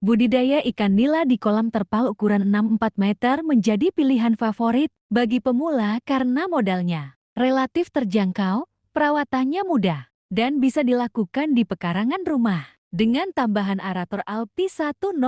Budidaya ikan nila di kolam terpal ukuran 6-4 meter menjadi pilihan favorit bagi pemula karena modalnya relatif terjangkau, perawatannya mudah, dan bisa dilakukan di pekarangan rumah. Dengan tambahan aerator Alpi 100,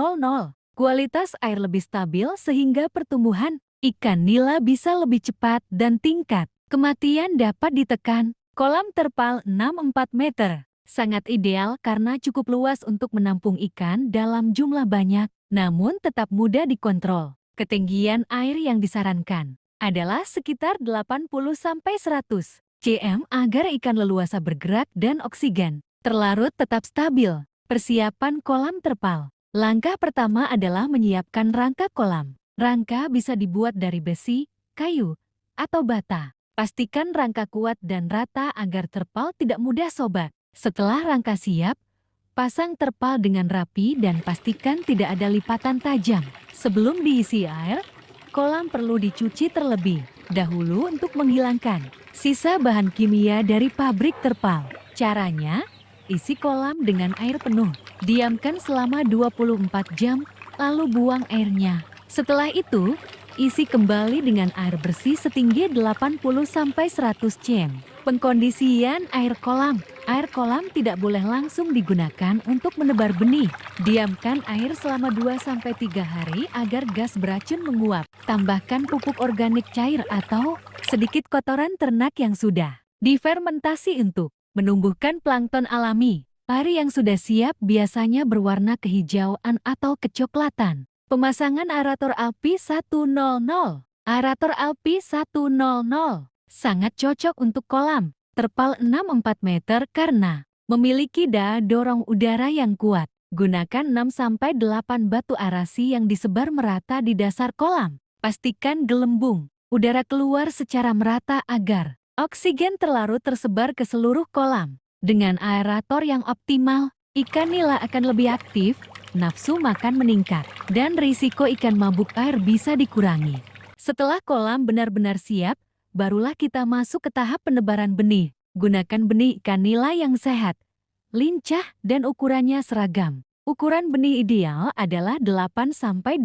kualitas air lebih stabil sehingga pertumbuhan ikan nila bisa lebih cepat dan tingkat kematian dapat ditekan. Kolam terpal 6-4 meter sangat ideal karena cukup luas untuk menampung ikan dalam jumlah banyak, namun tetap mudah dikontrol. Ketinggian air yang disarankan adalah sekitar 80-100 cm agar ikan leluasa bergerak dan oksigen terlarut tetap stabil. Persiapan kolam terpal. Langkah pertama adalah menyiapkan rangka kolam. Rangka bisa dibuat dari besi, kayu, atau bata. Pastikan rangka kuat dan rata agar terpal tidak mudah sobat. Setelah rangka siap, pasang terpal dengan rapi dan pastikan tidak ada lipatan tajam. Sebelum diisi air, kolam perlu dicuci terlebih dahulu untuk menghilangkan sisa bahan kimia dari pabrik terpal. Caranya, isi kolam dengan air penuh. Diamkan selama 24 jam, lalu buang airnya. Setelah itu, isi kembali dengan air bersih setinggi 80-100 cm. Pengkondisian air kolam. Air kolam tidak boleh langsung digunakan untuk menebar benih. Diamkan air selama 2-3 hari agar gas beracun menguap. Tambahkan pupuk organik cair atau sedikit kotoran ternak yang sudah difermentasi untuk menumbuhkan plankton alami. Air yang sudah siap biasanya berwarna kehijauan atau kecoklatan. Pemasangan aerator Alpi 100. Aerator Alpi 100 sangat cocok untuk kolam terpal 6-4 meter karena memiliki daya dorong udara yang kuat. Gunakan 6-8 batu arasi yang disebar merata di dasar kolam. Pastikan gelembung udara keluar secara merata agar oksigen terlarut tersebar ke seluruh kolam. Dengan aerator yang optimal, ikan nila akan lebih aktif, nafsu makan meningkat, dan risiko ikan mabuk air bisa dikurangi. Setelah kolam benar-benar siap, barulah kita masuk ke tahap penebaran benih. Gunakan benih ikan nila yang sehat, lincah, dan ukurannya seragam. Ukuran benih ideal adalah 8-12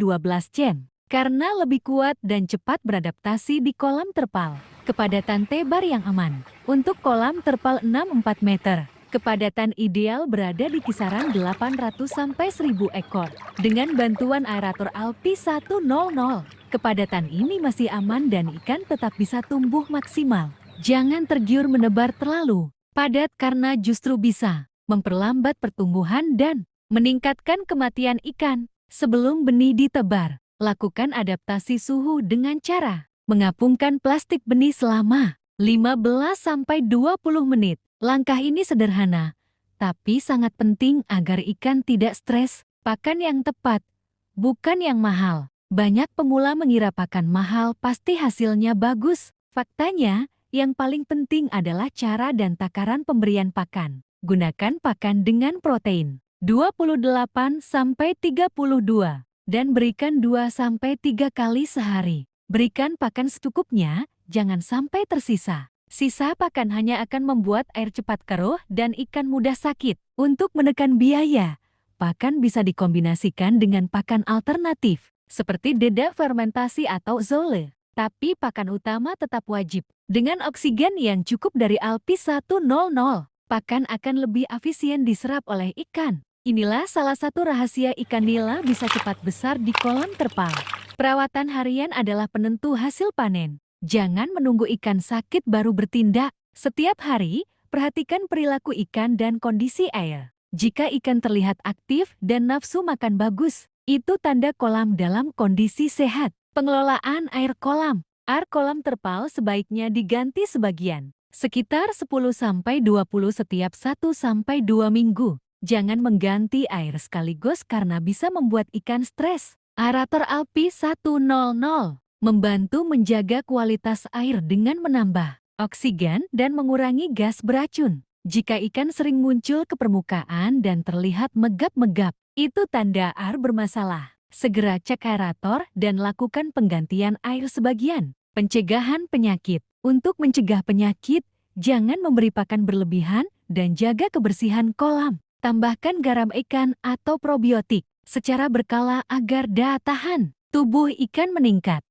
cm, karena lebih kuat dan cepat beradaptasi di kolam terpal. Kepadatan tebar yang aman. Untuk kolam terpal 6-4 meter, kepadatan ideal berada di kisaran 800-1000 ekor. Dengan bantuan aerator Alpi 100, kepadatan ini masih aman dan ikan tetap bisa tumbuh maksimal. Jangan tergiur menebar terlalu padat karena justru bisa memperlambat pertumbuhan dan meningkatkan kematian ikan. Sebelum benih ditebar, lakukan adaptasi suhu dengan cara mengapungkan plastik benih selama 15-20 menit. Langkah ini sederhana, tapi sangat penting agar ikan tidak stres. Pakan yang tepat, bukan yang mahal. Banyak pemula mengira pakan mahal pasti hasilnya bagus. Faktanya, yang paling penting adalah cara dan takaran pemberian pakan. Gunakan pakan dengan protein 28-32 dan berikan 2-3 kali sehari. Berikan pakan secukupnya, jangan sampai tersisa. Sisa pakan hanya akan membuat air cepat keruh dan ikan mudah sakit. Untuk menekan biaya, pakan bisa dikombinasikan dengan pakan alternatif, seperti dedak fermentasi atau zole. Tapi pakan utama tetap wajib. Dengan oksigen yang cukup dari Alpi 100, pakan akan lebih efisien diserap oleh ikan. Inilah salah satu rahasia ikan nila bisa cepat besar di kolam terpal. Perawatan harian adalah penentu hasil panen. Jangan menunggu ikan sakit baru bertindak. Setiap hari, perhatikan perilaku ikan dan kondisi air. Jika ikan terlihat aktif dan nafsu makan bagus, itu tanda kolam dalam kondisi sehat. Pengelolaan air kolam. Air kolam terpal sebaiknya diganti sebagian, sekitar 10-20 setiap 1-2 minggu. Jangan mengganti air sekaligus karena bisa membuat ikan stres. Aerator Alpi 100 membantu menjaga kualitas air dengan menambah oksigen dan mengurangi gas beracun. Jika ikan sering muncul ke permukaan dan terlihat megap-megap, itu tanda air bermasalah. Segera cek aerator dan lakukan penggantian air sebagian. Pencegahan penyakit. Untuk mencegah penyakit, jangan memberi pakan berlebihan dan jaga kebersihan kolam. Tambahkan garam ikan atau probiotik secara berkala agar daya tahan tubuh ikan meningkat.